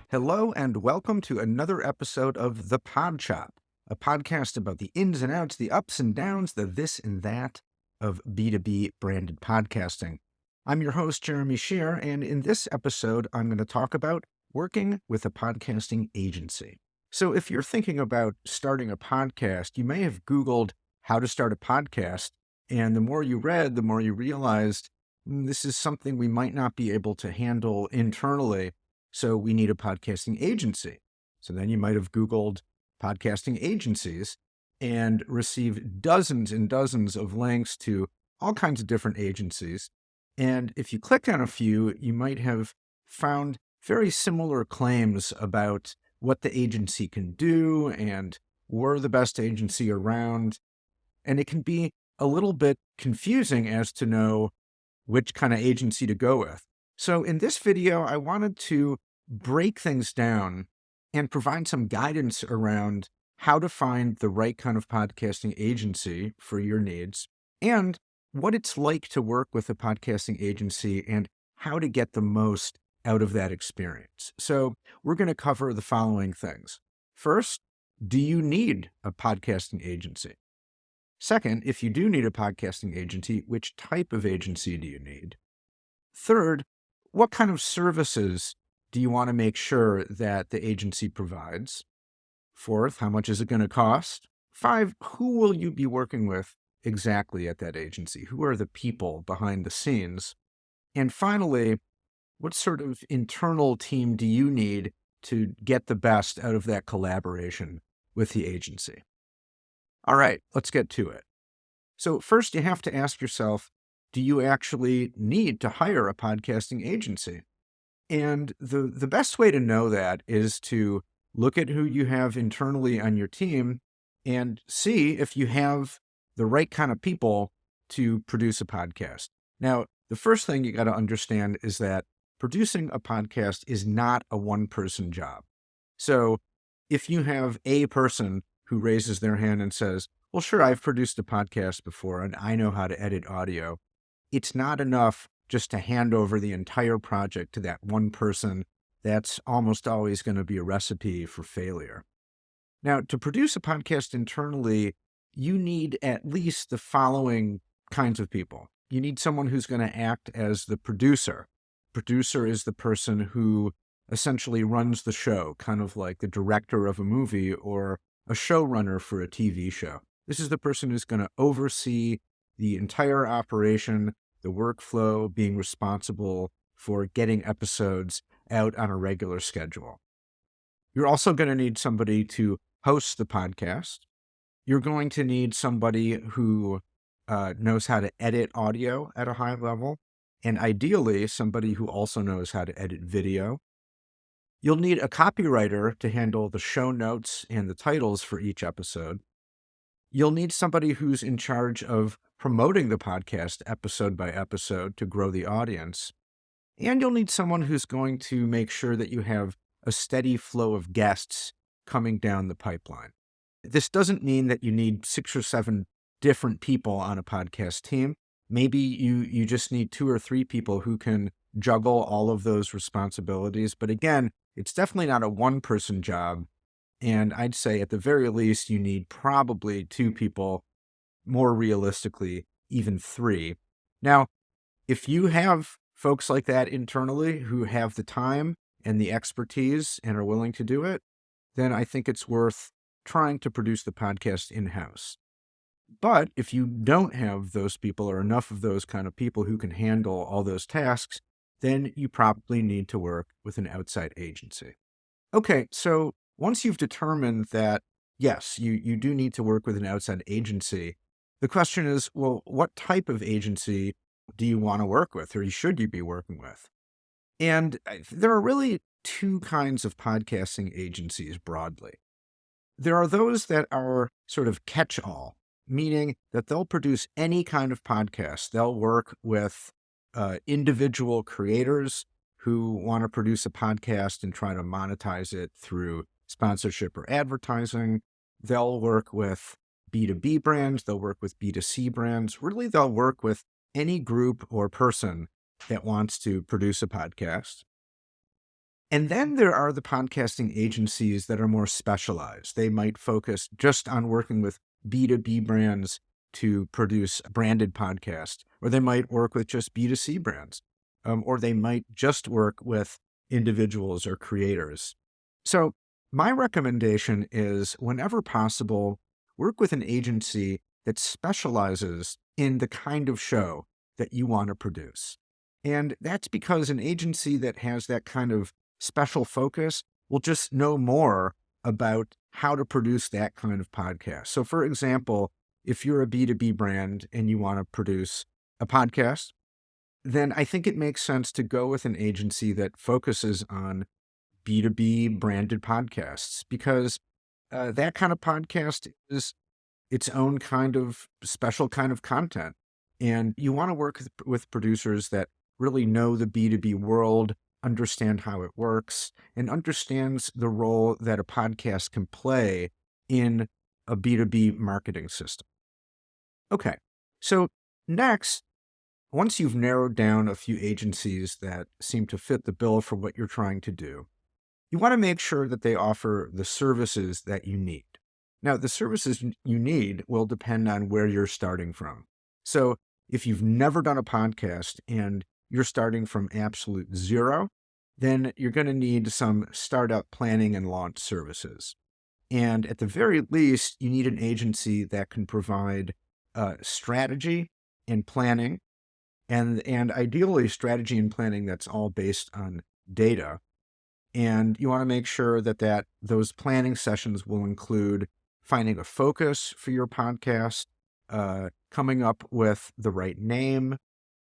Hello and welcome to another episode of the PodShop, a podcast about the ins and outs, the ups and downs, the this and that of B2B branded podcasting. I'm your host, Jeremy Shear, and in this episode, I'm going to talk about working with a podcasting agency. So if you're thinking about starting a podcast, you may have Googled how to start a podcast, and the more you read, the more you realized this is something we might not be able to handle internally. So we need a podcasting agency. So then you might have Googled podcasting agencies and received dozens and dozens of links to all kinds of different agencies. And if you click on a few, you might have found very similar claims about what the agency can do and we're the best agency around. And it can be a little bit confusing as to know which kind of agency to go with. So in this video, I wanted to break things down and provide some guidance around how to find the right kind of podcasting agency for your needs and what it's like to work with a podcasting agency and how to get the most out of that experience. So we're going to cover the following things. First, do you need a podcasting agency? Second, if you do need a podcasting agency, which type of agency do you need? Third, what kind of services do you want to make sure that the agency provides? Fourth, how much is it going to cost? Five, who will you be working with exactly at that agency? Who are the people behind the scenes? And finally, what sort of internal team do you need to get the best out of that collaboration with the agency? All right, let's get to it. So first, you have to ask yourself, do you actually need to hire a podcasting agency? And the best way to know that is to look at who you have internally on your team and see if you have the right kind of people to produce a podcast. Now, the first thing you got to understand is that producing a podcast is not a one-person job. So if you have a person who raises their hand and says, well, sure, I've produced a podcast before and I know how to edit audio, it's not enough just to hand over the entire project to that one person. That's almost always going to be a recipe for failure. Now, to produce a podcast internally, you need at least the following kinds of people. You need someone who's going to act as the producer. Producer is the person who essentially runs the show, kind of like the director of a movie or a showrunner for a TV show. This is the person who's going to oversee the entire operation, the workflow, being responsible for getting episodes out on a regular schedule. You're also going to need somebody to host the podcast. You're going to need somebody who knows how to edit audio at a high level, and ideally somebody who also knows how to edit video. You'll need a copywriter to handle the show notes and the titles for each episode. You'll need somebody who's in charge of promoting the podcast episode by episode to grow the audience. And you'll need someone who's going to make sure that you have a steady flow of guests coming down the pipeline. This doesn't mean that you need 6 or 7 different people on a podcast team. Maybe you just need 2 or 3 people who can juggle all of those responsibilities. But again, it's definitely not a one-person job. And I'd say at the very least, you need probably 2 people, more realistically, even 3. Now, if you have folks like that internally who have the time and the expertise and are willing to do it, then I think it's worth trying to produce the podcast in-house. But if you don't have those people or enough of those kind of people who can handle all those tasks, then you probably need to work with an outside agency. Okay, so once you've determined that, yes, you do need to work with an outside agency, the question is, well, what type of agency do you want to work with or should you be working with? And there are really 2 kinds of podcasting agencies broadly. There are those that are sort of catch-all, meaning that they'll produce any kind of podcast. They'll work with individual creators who want to produce a podcast and try to monetize it through sponsorship or advertising. They'll work with B2B brands. They'll work with B2C brands. Really, they'll work with any group or person that wants to produce a podcast. And then there are the podcasting agencies that are more specialized. They might focus just on working with B2B brands to produce branded podcasts, or they might work with just B2C brands, or they might just work with individuals or creators. So my recommendation is, whenever possible, work with an agency that specializes in the kind of show that you want to produce. And that's because an agency that has that kind of special focus will just know more about how to produce that kind of podcast. So, for example, if you're a B2B brand and you want to produce a podcast, then I think it makes sense to go with an agency that focuses on B2B branded podcasts, because that kind of podcast is its own kind of special kind of content. And you want to work with producers that really know the B2B world, understand how it works, and understands the role that a podcast can play in a B2B marketing system. Okay, so next, once you've narrowed down a few agencies that seem to fit the bill for what you're trying to do, you want to make sure that they offer the services that you need. Now, the services you need will depend on where you're starting from. So if you've never done a podcast and you're starting from absolute zero, then you're going to need some startup planning and launch services. And at the very least, you need an agency that can provide strategy and planning, and ideally strategy and planning that's all based on data. And you want to make sure that those planning sessions will include finding a focus for your podcast, coming up with the right name,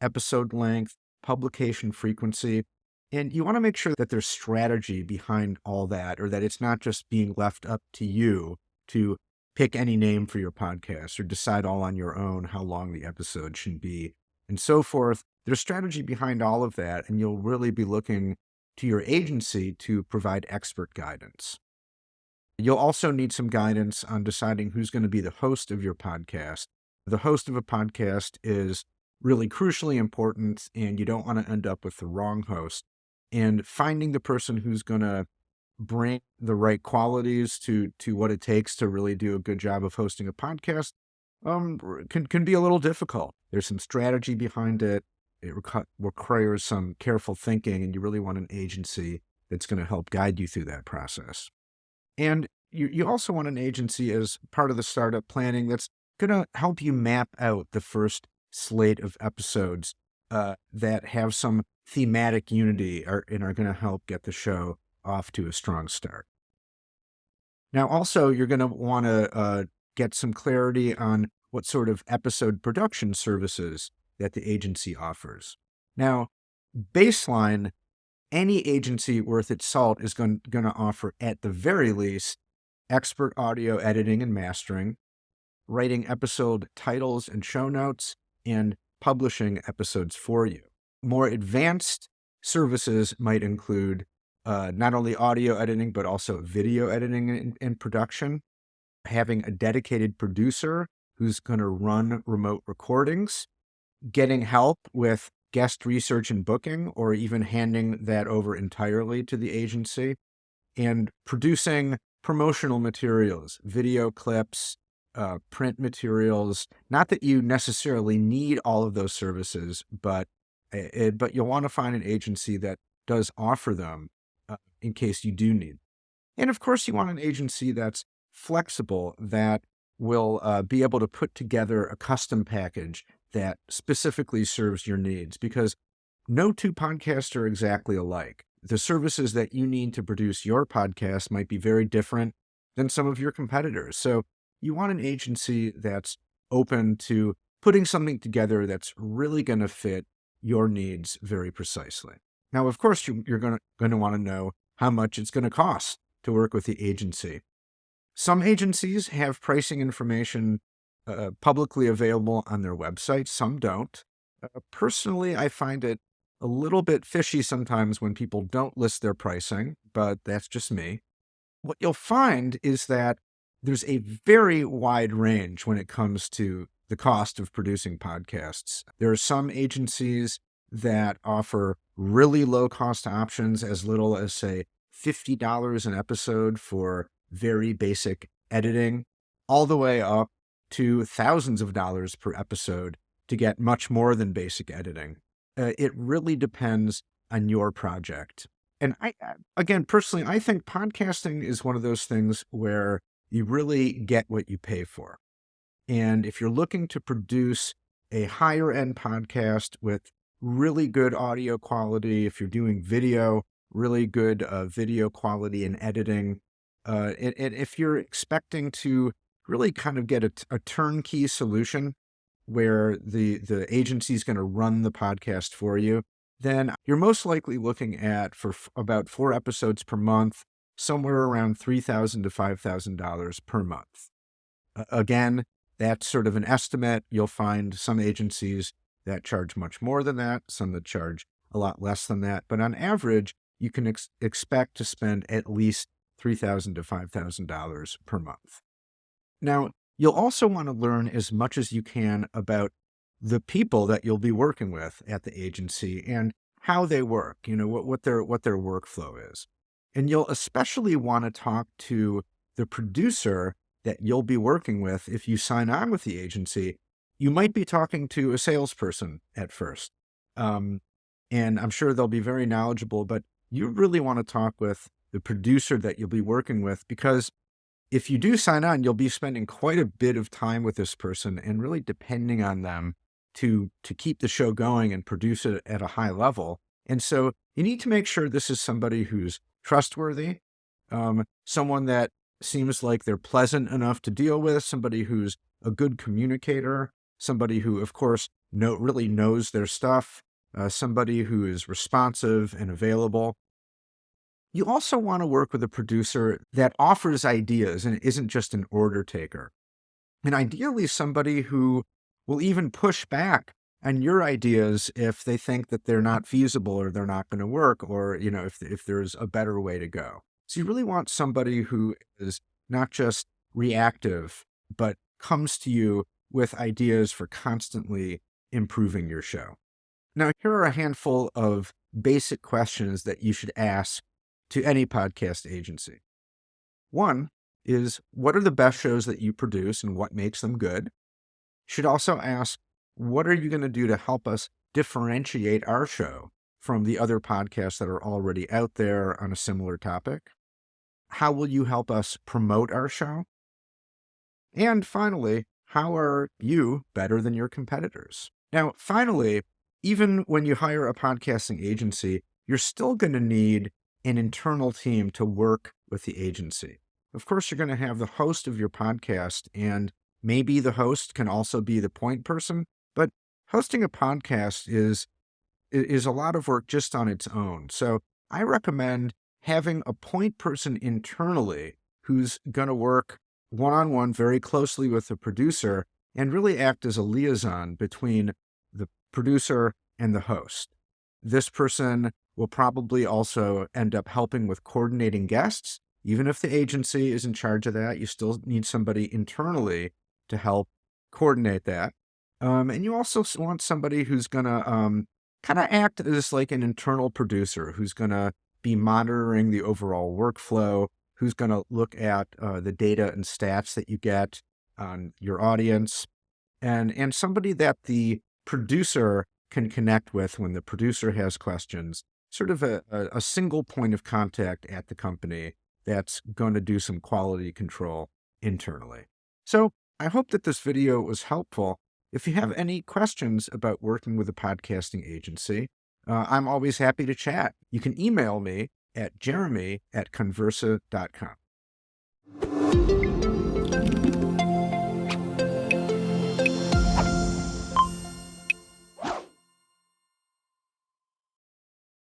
episode length, publication frequency. And you want to make sure that there's strategy behind all that, or that it's not just being left up to you to pick any name for your podcast or decide all on your own how long the episode should be, and so forth. There's strategy behind all of that, and you'll really be looking to your agency to provide expert guidance. You'll also need some guidance on deciding who's going to be the host of your podcast. The host of a podcast is really crucially important, and you don't want to end up with the wrong host. And finding the person who's going to bring the right qualities to what it takes to really do a good job of hosting a podcast can be a little difficult. There's some strategy behind it. It requires some careful thinking, and you really want an agency that's going to help guide you through that process. And you also want an agency as part of the startup planning that's going to help you map out the first slate of episodes that have some thematic unity and are going to help get the show off to a strong start. Now, also, you're going to want to get some clarity on what sort of episode production services that the agency offers. Now, baseline, any agency worth its salt is going to offer, at the very least, expert audio editing and mastering, writing episode titles and show notes, and publishing episodes for you. More advanced services might include not only audio editing, but also video editing and production, having a dedicated producer who's going to run remote recordings, getting help with guest research and booking, or even handing that over entirely to the agency, and producing promotional materials, video clips, print materials. Not that you necessarily need all of those services, but you'll want to find an agency that does offer them in case you do need. And of course, you want an agency that's flexible, that will be able to put together a custom package that specifically serves your needs, because no two podcasts are exactly alike. The services that you need to produce your podcast might be very different than some of your competitors. So you want an agency that's open to putting something together that's really going to fit your needs very precisely. Now, of course, you're going to want to know how much it's going to cost to work with the agency. Some agencies have pricing information publicly available on their website. Some don't. Personally, I find it a little bit fishy sometimes when people don't list their pricing, but that's just me. What you'll find is that there's a very wide range when it comes to the cost of producing podcasts. There are some agencies that offer really low-cost options as little as, say, $50 an episode for very basic editing, all the way up to thousands of dollars per episode to get much more than basic editing. It really depends on your project. And again, personally, I think podcasting is one of those things where you really get what you pay for. And if you're looking to produce a higher end podcast with really good audio quality, if you're doing video, really good video quality and editing, and if you're expecting to really kind of get a turnkey solution where the agency is going to run the podcast for you, then you're most likely looking at, for about 4 episodes per month, somewhere around $3,000 to $5,000 per month. Again, that's sort of an estimate. You'll find some agencies that charge much more than that, some that charge a lot less than that. But on average, you can expect to spend at least $3,000 to $5,000 per month. Now, you'll also want to learn as much as you can about the people that you'll be working with at the agency and how they work, what their workflow is. And you'll especially want to talk to the producer that you'll be working with. If you sign on with the agency, you might be talking to a salesperson at first. And I'm sure they'll be very knowledgeable, but you really want to talk with the producer that you'll be working with, because if you do sign on, you'll be spending quite a bit of time with this person and really depending on them to keep the show going and produce it at a high level. And so you need to make sure this is somebody who's trustworthy, someone that seems like they're pleasant enough to deal with, somebody who's a good communicator, somebody who, of course, really knows their stuff, somebody who is responsive and available. You also want to work with a producer that offers ideas and isn't just an order taker. And ideally somebody who will even push back on your ideas if they think that they're not feasible or they're not going to work, or, if there's a better way to go. So you really want somebody who is not just reactive, but comes to you with ideas for constantly improving your show. Now, here are a handful of basic questions that you should ask to any podcast agency. One is, what are the best shows that you produce and what makes them good? You should also ask, what are you going to do to help us differentiate our show from the other podcasts that are already out there on a similar topic? How will you help us promote our show? And finally, how are you better than your competitors? Now, finally, even when you hire a podcasting agency, you're still going to need an internal team to work with the agency. Of course, you're going to have the host of your podcast, and maybe the host can also be the point person, but hosting a podcast is a lot of work just on its own. So I recommend having a point person internally who's going to work one-on-one very closely with the producer and really act as a liaison between the producer and the host. This person will probably also end up helping with coordinating guests. Even if the agency is in charge of that, you still need somebody internally to help coordinate that. And you also want somebody who's going to kind of act as like an internal producer, who's going to be monitoring the overall workflow, who's going to look at the data and stats that you get on your audience, and somebody that the producer can connect with when the producer has questions, sort of a single point of contact at the company that's going to do some quality control internally. So I hope that this video was helpful. If you have any questions about working with a podcasting agency, I'm always happy to chat. You can email me at jeremy@connversa.com.